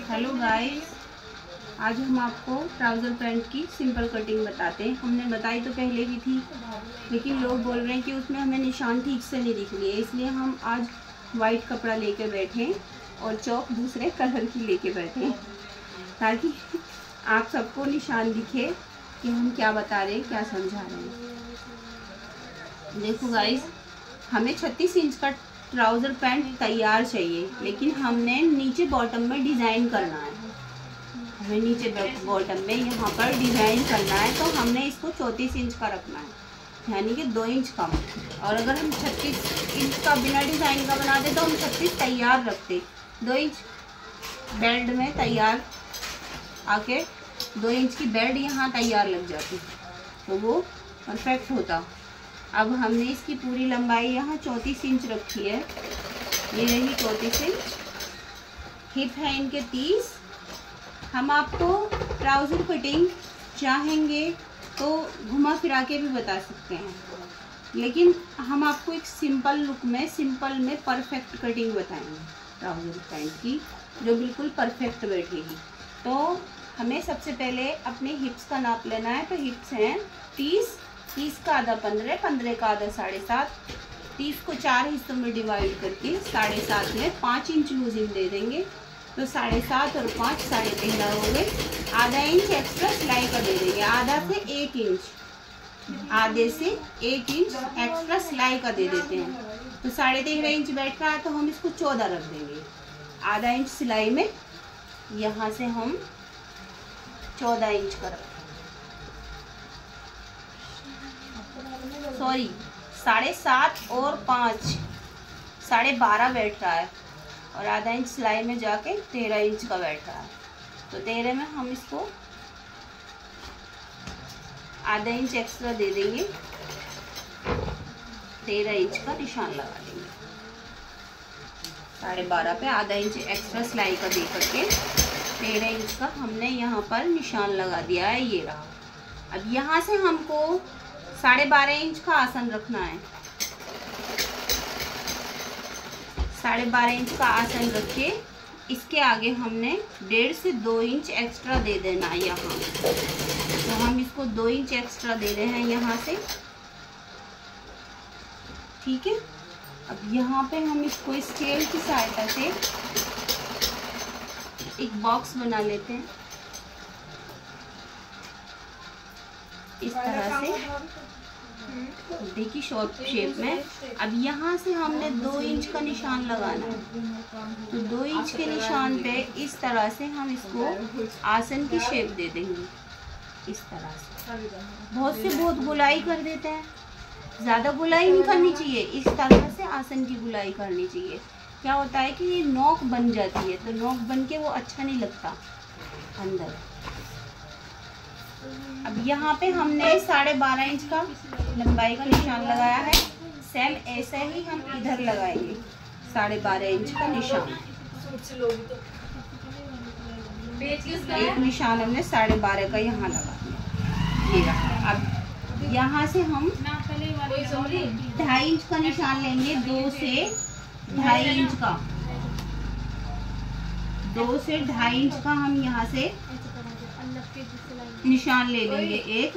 Hello guys, आज हम आपको ट्राउज़र पैंट की सिंपल कटिंग बताते हैं। हमने बताई तो पहले भी थी, लेकिन लोग बोल रहे हैं कि उसमें हमें निशान ठीक से नहीं दिख रही है, इसलिए हम आज वाइट कपड़ा लेके बैठे और चौक दूसरे कलर की लेके बैठे ताकि आप सबको निशान दिखे कि हम क्या बता रहे हैं, क्या समझा रहे हैं। देखो गाइस, हमें 36 इंच का ट्राउज़र पैंट तैयार चाहिए, लेकिन हमने नीचे बॉटम में डिज़ाइन करना है। हमें नीचे बॉटम में यहाँ पर डिज़ाइन करना है, तो हमने इसको 34 इंच का रखना है, यानी कि 2 इंच कम। और अगर हम 36 इंच का बिना डिज़ाइन का बनाते तो हम 36 तैयार रखते, 2 इंच बेल्ट में तैयार आके 2 इंच की बेल्ट यहाँ तैयार लग जाती, तो वो परफेक्ट होता। अब हमने इसकी पूरी लंबाई यहाँ 34 इंच रखी है, ये रही 34 इंच। हिप है इनके 30। हम आपको ट्राउज़र कटिंग चाहेंगे तो घुमा फिरा के भी बता सकते हैं, लेकिन हम आपको एक सिंपल लुक में, सिंपल में परफेक्ट कटिंग बताएंगे ट्राउज़र पैंट की, जो बिल्कुल परफेक्ट बैठेगी। तो हमें सबसे पहले अपने हिप्स का नाप लेना है। तो हिप्स हैं 30, 30 का आधा 15, 15 का आधा 7.5, 30 को 4 हिस्सों में डिवाइड करके 7.5 में 5 इंच लूजिंग दे देंगे, तो 7.5 और 5 13.5 हो गए। आधा इंच एक्स्ट्रा सिलाई का दे देंगे, आधा से 1 इंच, आधे से 1 इंच एक्स्ट्रा सिलाई का दे देते हैं, तो 13.5 इंच बैठ रहा है, तो हम इसको 14 रख देंगे। आधा इंच सिलाई में यहाँ से हम 14 इंच का रखें, सॉरी 7.5 और 5 12.5 बैठ रहा है, और आधा इंच सिलाई में जाके 13 इंच का बैठ रहा है, तो 13 में हम इसको आधा इंच एक्स्ट्रा दे देंगे, 13 इंच का निशान लगा देंगे। 12.5 पे आधा इंच एक्स्ट्रा सिलाई का दे करके 13 इंच का हमने यहाँ पर निशान लगा दिया है, ये रहा। अब यहाँ से हमको 12.5 इंच का आसन रखना है। 12.5 इंच का आसन रख के इसके आगे हमने 1.5 से 2 इंच एक्स्ट्रा दे देना है यहाँ, तो हम इसको 2 इंच एक्स्ट्रा दे रहे हैं यहाँ से, ठीक है। अब यहाँ पे हम इसको स्केल की सहायता से एक बॉक्स बना लेते हैं इस तरह से, देखिए शॉर्ट शेप में। अब यहाँ से हमने 2 इंच का निशान लगाना है, तो 2 इंच के निशान पे इस तरह से हम इसको आसन की शेप दे देंगे, इस तरह से। बहुत से बहुत गोलाई कर देते हैं, ज़्यादा गोलाई नहीं करनी चाहिए, इस तरह से आसन की गोलाई करनी चाहिए। क्या होता है कि ये नोक बन जाती है, तो नोक बन के वो अच्छा नहीं लगता अंदर। अब यहाँ पे हमने 12.5 इंच का लंबाई का निशान लगाया है, सेम ऐसे ही हम इधर लगाएंगे 12.5 इंच का निशान। एक निशान हमने 12.5 का यहाँ लगा दिया, ये रहा। अब यहाँ से हम 2.5 इंच का निशान लेंगे, 2 से 2.5 इंच का, 2 से 2.5 इंच का हम यहाँ से निशान ले लेंगे एक,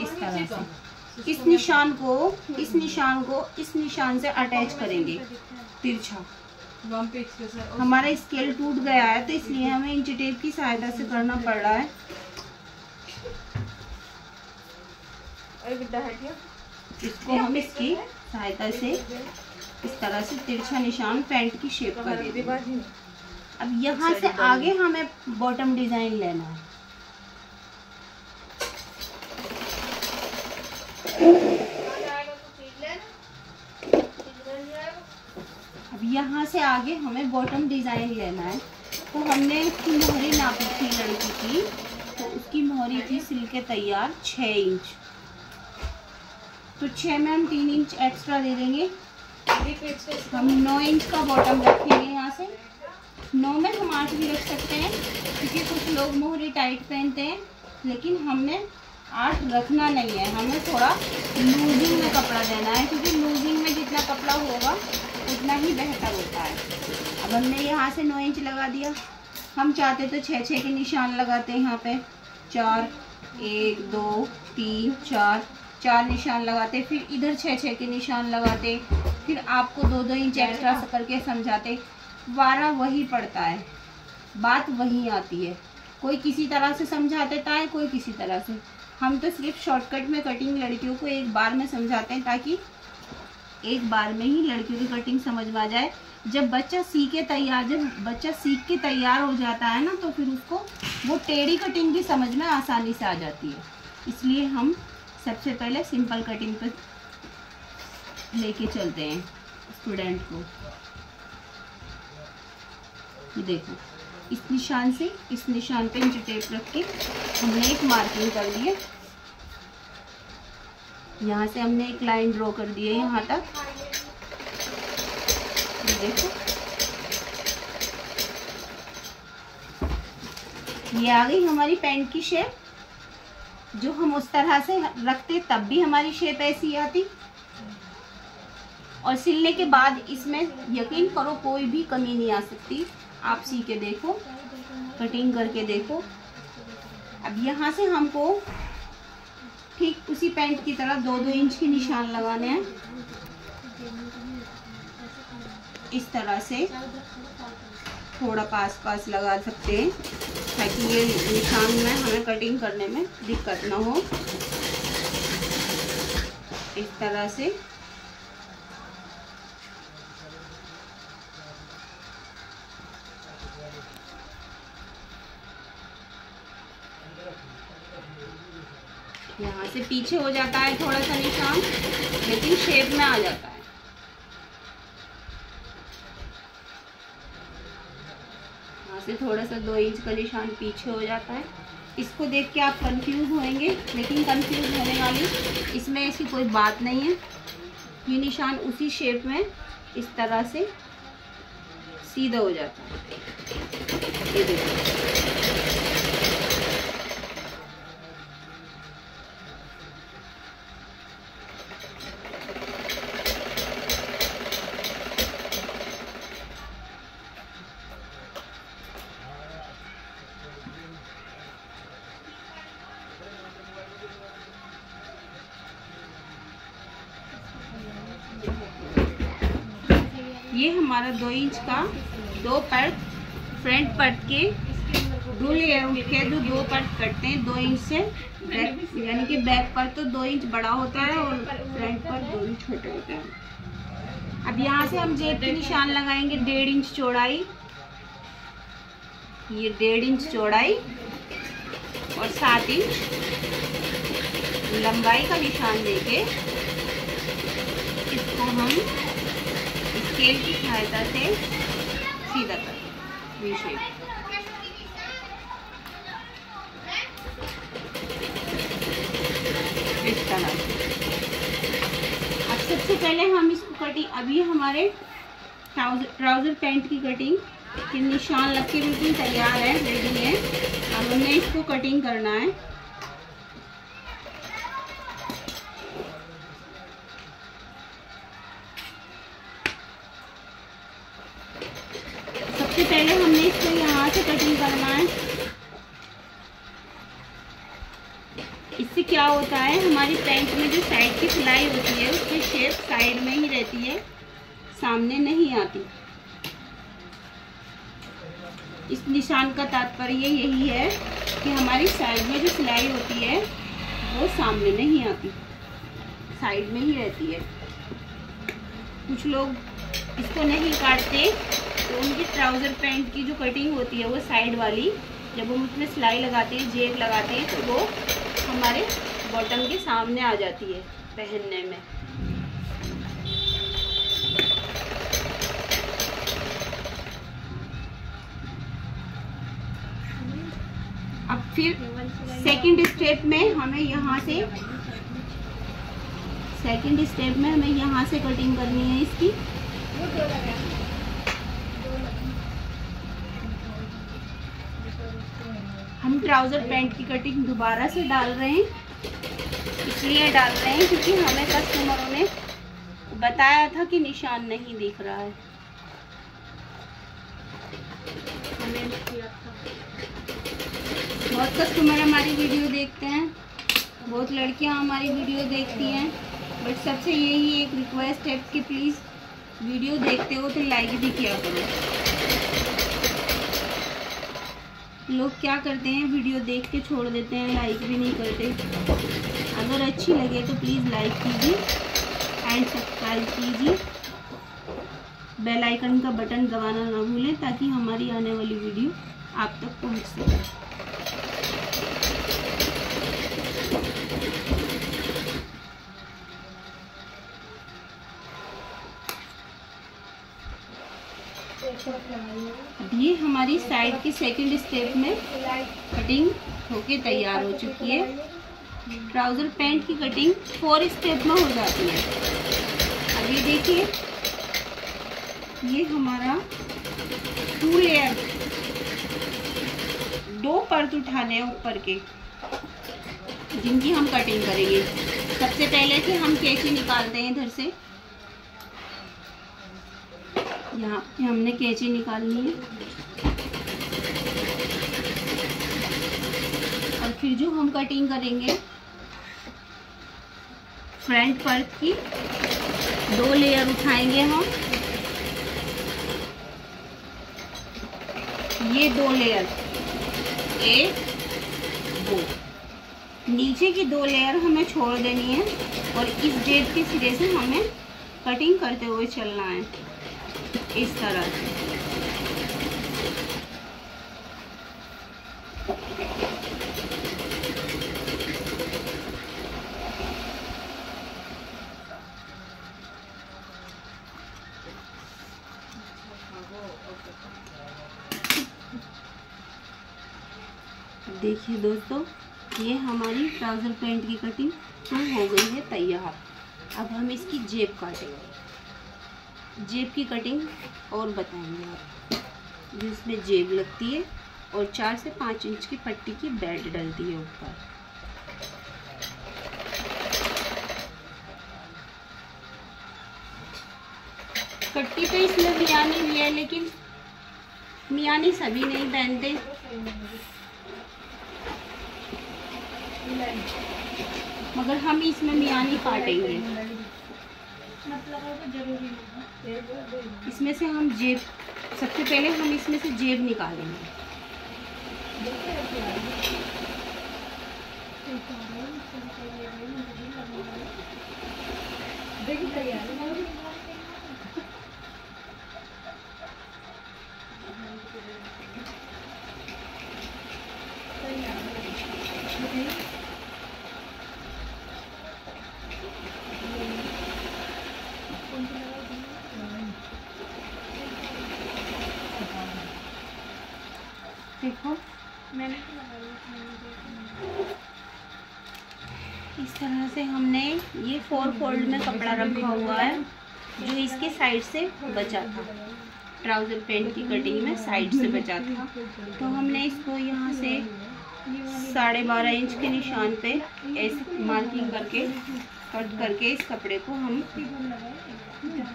इस तरह से। इस निशान को इस निशान से अटैच करेंगे तिरछा। हमारा स्केल टूट गया है, तो इसलिए हमें इंच टेप की सहायता से करना पड़ रहा है। इसको हम इसकी सहायता से इस तरह से तिरछा निशान पैंट की शेप कर देंगे। अब यहाँ से आगे हमें बॉटम डिजाइन लेना है। अब यहाँ से आगे हमें बॉटम डिजाइन लेना है, तो हमने उसकी मोहरी नापी थी लड़की की, तो उसकी मोहरी थी सिल के तैयार 6 इंच, तो 6 में हम 3 इंच एक्स्ट्रा दे देंगे। हम 9 इंच का बॉटम रखेंगे यहाँ से। 9 में हम 8 भी रख सकते हैं, क्योंकि कुछ लोग मोहरी टाइट पहनते हैं, लेकिन हमने 8 रखना नहीं है, हमें थोड़ा लूजिंग में कपड़ा देना है, क्योंकि लूजिंग में जितना कपड़ा होगा उतना ही बेहतर होता है। अब हमने यहाँ से 9 इंच लगा दिया, हम चाहते तो 6-6 के निशान लगाते हैं। यहाँ पे 4, 1 2 3 4 निशान लगाते, फिर इधर 6-6 के निशान लगाते, फिर आपको 2-2 इंच एक्स्ट्रा करके समझाते। 12 वही पड़ता है, बात वही आती है। कोई किसी तरह से समझा देता है, कोई किसी तरह से। हम तो सिर्फ शॉर्टकट में कटिंग लड़कियों को एक बार में समझाते हैं, ताकि एक बार में ही लड़कियों की कटिंग समझ में आ जाए। जब बच्चा सीख के तैयार हो जाता है ना, तो फिर उसको वो टेढ़ी कटिंग भी समझ में आसानी से आ जाती है। इसलिए हम सबसे पहले सिंपल कटिंग पर लेके चलते हैं स्टूडेंट को। ये देखो, इस निशान से इस निशान पे इंच टेप रख के हमने एक मार्किंग कर दी है। यहाँ से हमने एक लाइन ड्रॉ कर दी है यहाँ तक। ये देखो, ये आ गई हमारी पैंट की शेप। जो हम उस तरह से रखते तब भी हमारी शेप ऐसी आती, और सिलने के बाद इसमें यकीन करो कोई भी कमी नहीं आ सकती। आप सी के देखो, कटिंग करके देखो। अब यहाँ से हमको ठीक उसी पैंट की तरह 2-2 इंच के निशान लगाने हैं। इस तरह से थोड़ा पास लगा सकते हैं, ताकि ये निशान में हमें कटिंग करने में दिक्कत ना हो। इस तरह से यहाँ से पीछे हो जाता है थोड़ा सा निशान, लेकिन शेप में आ जाता है। यहाँ से थोड़ा सा 2 इंच का निशान पीछे हो जाता है। इसको देख के आप कंफ्यूज होंगे, लेकिन कंफ्यूज होने वाली इसमें ऐसी कोई बात नहीं है। ये निशान उसी शेप में इस तरह से सीधा हो जाता है। ये देखो, ये हमारा 2 इंच का 2 पर्ट फ्रंट पर्ट के डुल के जो 2 पर्ट कटते हैं 2 इंच से बैक, यानी कि बैक पर तो 2 इंच बड़ा होता है और फ्रंट पर 2 इंच छोटे होते हैं। अब यहाँ से हम जेब के निशान लगाएंगे 1.5 इंच चौड़ाई, ये 1.5 इंच चौड़ाई और 7 इंच लंबाई का निशान लेके इसको हम स्केल की सहायता से सीधा कर वी शेप। इस तरह से अब सबसे पहले हम इसको कटिंग, अभी हमारे ट्राउजर पैंट की कटिंग के निशान लग के बिल्कुल तैयार है, रेडी है। अब हमने इसको कटिंग करना है। सबसे पहले हमने इसको यहाँ से कटिंग करना है। इससे क्या होता है, हमारी पैंट में जो साइड की सिलाई होती है उसकी शेप साइड में ही रहती है, सामने नहीं आती। इस निशान का तात्पर्य यही है कि हमारी साइड में जो सिलाई होती है वो सामने नहीं आती, साइड में ही रहती है। कुछ लोग इसको नहीं काटते तो उनकी ट्राउज़र पैंट की जो कटिंग होती है वो साइड वाली, जब हम उसमें सिलाई लगाते हैं, जेब लगाते हैं, तो वो हमारे बॉटम के सामने आ जाती है पहनने में। अब फिर सेकंड स्टेप में हमें यहाँ से कटिंग करनी है इसकी। हम ट्राउज़र पैंट की कटिंग दोबारा से डाल रहे हैं, इसलिए डाल रहे हैं क्योंकि हमें कस्टमरों ने बताया था कि निशान नहीं दिख रहा है, हमें किया था। बहुत कस्टमर हमारी वीडियो देखते हैं, बहुत लड़कियां हमारी वीडियो देखती हैं, बट सबसे यही एक रिक्वेस्ट है कि प्लीज़ वीडियो देखते हो तो लाइक भी किया करो। लोग क्या करते हैं, वीडियो देख के छोड़ देते हैं, लाइक भी नहीं करते। अगर अच्छी लगे तो प्लीज़ लाइक कीजिए एंड सब्सक्राइब कीजिए। बेल आइकन का बटन दबाना ना भूलें ताकि हमारी आने वाली वीडियो आप तक पहुंच सके। अब ये हमारी साइड के सेकंड स्टेप में कटिंग होके तैयार हो चुकी है। ट्राउज़र पैंट की कटिंग 4 स्टेप में हो जाती है। अब ये देखिए, ये हमारा 2 लेयर 2 परत उठाने हैं ऊपर के, जिनकी हम कटिंग करेंगे। सबसे पहले कि हम कैंची निकालते हैं इधर से, यहाँ पे हमने कैंची निकालनी है और फिर जो हम कटिंग करेंगे फ्रंट परत की 2 लेयर उठाएंगे हम। ये 2 लेयर 1 2, नीचे की 2 लेयर हमें छोड़ देनी है और इस जेब के सिरे से हमें कटिंग करते हुए चलना है इस तरह से। देखिए दोस्तों, ये हमारी ट्राउज़र पैंट की कटिंग तो हो गई है तैयार। अब हम इसकी जेब काटेंगे। जेब की कटिंग और बताएंगे आप। जिसमें जेब लगती है और 4 से 5 इंच की पट्टी की बेल्ट डलती है ऊपर। कट्टी तो इसमें मियानी भी है, लेकिन मियानी सभी नहीं पहनते। मगर हम इसमें मियानी काटेंगे। इसमें से हम जेब, सबसे पहले हम इसमें से जेब निकालेंगे। देखो मैंने इस तरह से हमने ये 4 फोल्ड में कपड़ा रखा हुआ है, जो इसके साइड से बचा था। ट्राउज़र पैंट की कटिंग में साइड से बचा था, तो हमने इसको यहाँ से 12.5 इंच के निशान पे ऐसे मार्किंग करके कट करके इस कपड़े को हम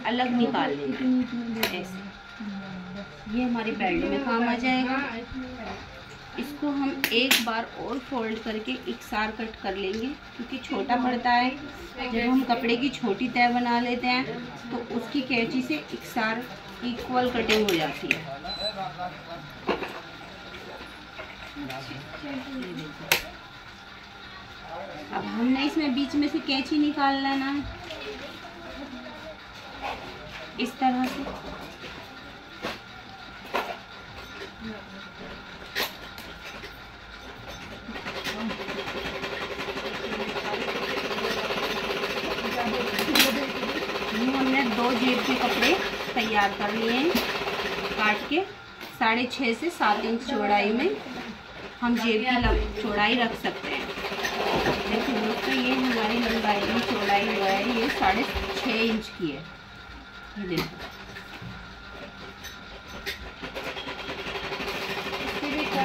अलग निकाल लेंगे ऐसे। ये हमारी बेल्ट में काम आ जाएगा। इसको हम एक बार और फोल्ड करके इकसार कट कर लेंगे, क्योंकि छोटा पड़ता है। जब हम कपड़े की छोटी तय बना लेते हैं तो उसकी कैंची से इकसार इक्वल कटिंग हो जाती है। अब हमने इसमें बीच में से कैंची निकाल लेना है इस तरह से। हमने 2 जेब के कपड़े तैयार कर लिए हैं काट के। 6.5 से 7 इंच चौड़ाई में हम जेब की चौड़ाई रख सकते हैं। देखिए दोस्तों, ये हमारी लंबाई में चौड़ाई हुआ है, ये 6.5 इंच की है। ये देखो,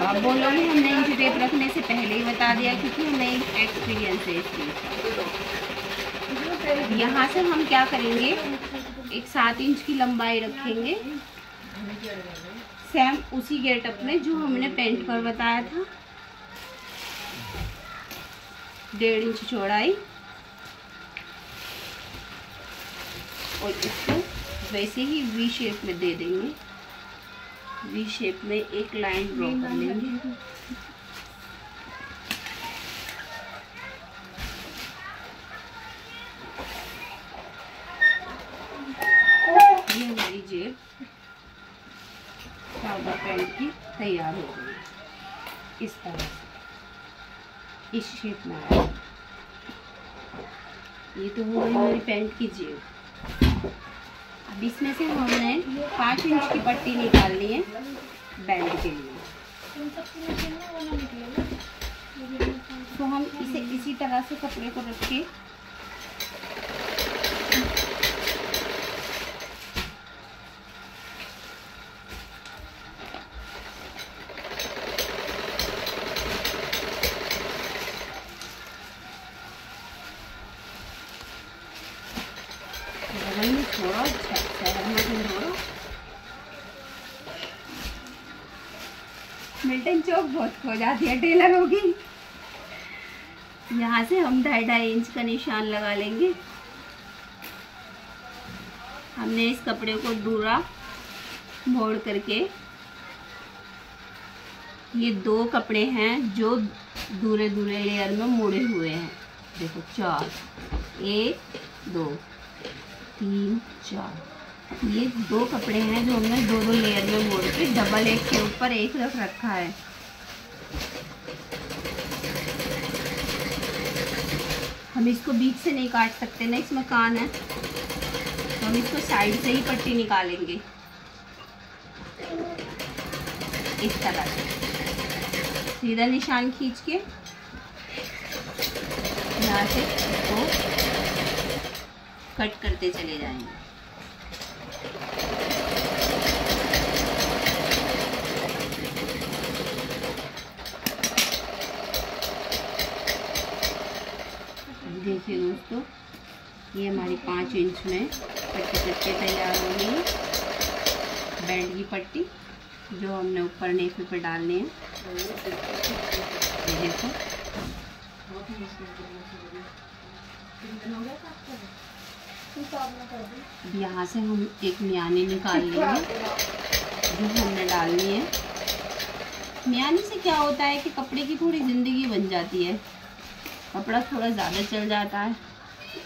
आप बोलोगे हमने इंच टेप रखने से पहले ही बता दिया, क्योंकि हमें एक्सपीरियंस है इस चीज़ का। यहाँ से हम क्या करेंगे, एक 7 इंच की लंबाई रखेंगे, सेम उसी गेटअप में जो हमने पेंट पर बताया था। 1.5 इंच चौड़ाई और इसको वैसे ही वी शेप में दे देंगे। वी शेप में एक लाइन ड्रॉ कर लेंगे। ये हमारी जेब ट्राउजर पैंट की तैयार हो गई। इस तरह से इस शेप में आया। ये तो हो गई हमारी पैंट की जेब। अब इसमें से हमने 5 इंच की पट्टी निकालनी है बैंड के लिए। तो हम इसे इसी तरह से कपड़े को रख के थोड़ा मिल्टन चौक बहुत खो जाती है टेलर होगी। यहाँ से हम 2.5 इंच का निशान लगा लेंगे। हमने इस कपड़े को दूरा मोड़ करके, ये 2 कपड़े हैं जो दूरे दूरे लेयर में मोड़े हुए हैं। देखो 4, 1 2 3 4, ये 2 कपड़े हैं जो हमने 2 लेयर में मोड़ के डबल एक के ऊपर एक रख रखा है। हम इसको बीच से नहीं काट सकते ना, इसमें कान है, तो हम इसको साइड से ही पट्टी निकालेंगे इस तरह से। सीधा निशान खींच के यहाँ से इसको कट करते चले जाएंगे। देखिए दोस्तों, ये हमारी 5 इंच में पट्टी कट के तैयार हो गई है। बैंड की पट्टी जो हमने ऊपर नेफे पे डालनी है। ये देखो, यहाँ से हम एक मियानी निकाल लेंगे जो हमने डालनी है। मियानी से क्या होता है कि कपड़े की थोड़ी ज़िंदगी बन जाती है, कपड़ा थोड़ा ज़्यादा चल जाता है।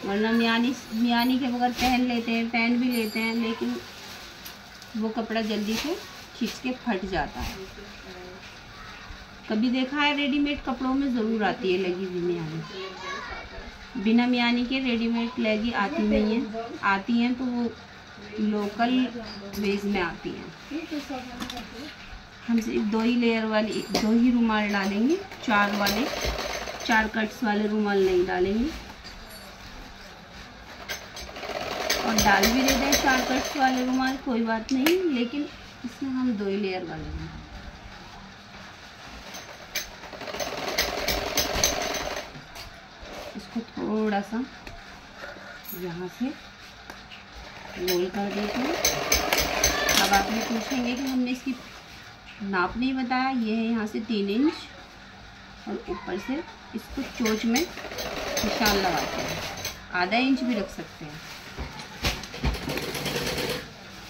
वरना मियानी के बगैर पहन भी लेते हैं, लेकिन वो कपड़ा जल्दी से खींच के फट जाता है। कभी देखा है रेडीमेड कपड़ों में ज़रूर आती है लगी हुई मियानी। बिना मियानी के रेडीमेड लेगी आती नहीं है, आती हैं तो वो लोकल वेज में आती हैं। हम सिर्फ 2 ही लेयर वाली 2 ही रुमाल डालेंगे, 4 कट्स वाले रुमाल नहीं डालेंगे। और डाल भी देते हैं 4 कट्स वाले रुमाल, कोई बात नहीं, लेकिन इसमें हम 2 ही लेयर वाले हैं। इसको थोड़ा सा यहाँ से रोल कर देते हैं। अब आप ये पूछेंगे कि हमने इसकी नाप नहीं बताया। ये है यहाँ से 3 इंच और ऊपर से इसको चोंच में निशान लगाते हैं। आधा इंच भी रख सकते हैं।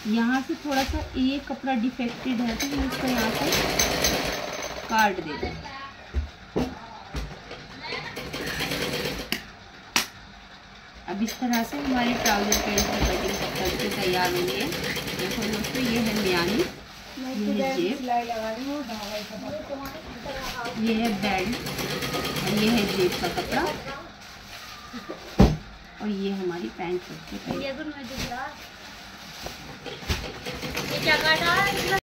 यहाँ से थोड़ा सा ये कपड़ा डिफेक्टेड है तो हम इसको यहाँ से काट देते हैं। अब इस तरह से हमारी ट्राउजर पैंट की कटिंग करके तैयार हो गई है। देखो दोस्तों, ये है मियानी, ये है जेब, ये है बैंड और ये है जेब का कपड़ा और ये हमारी पैंट करके तैयार।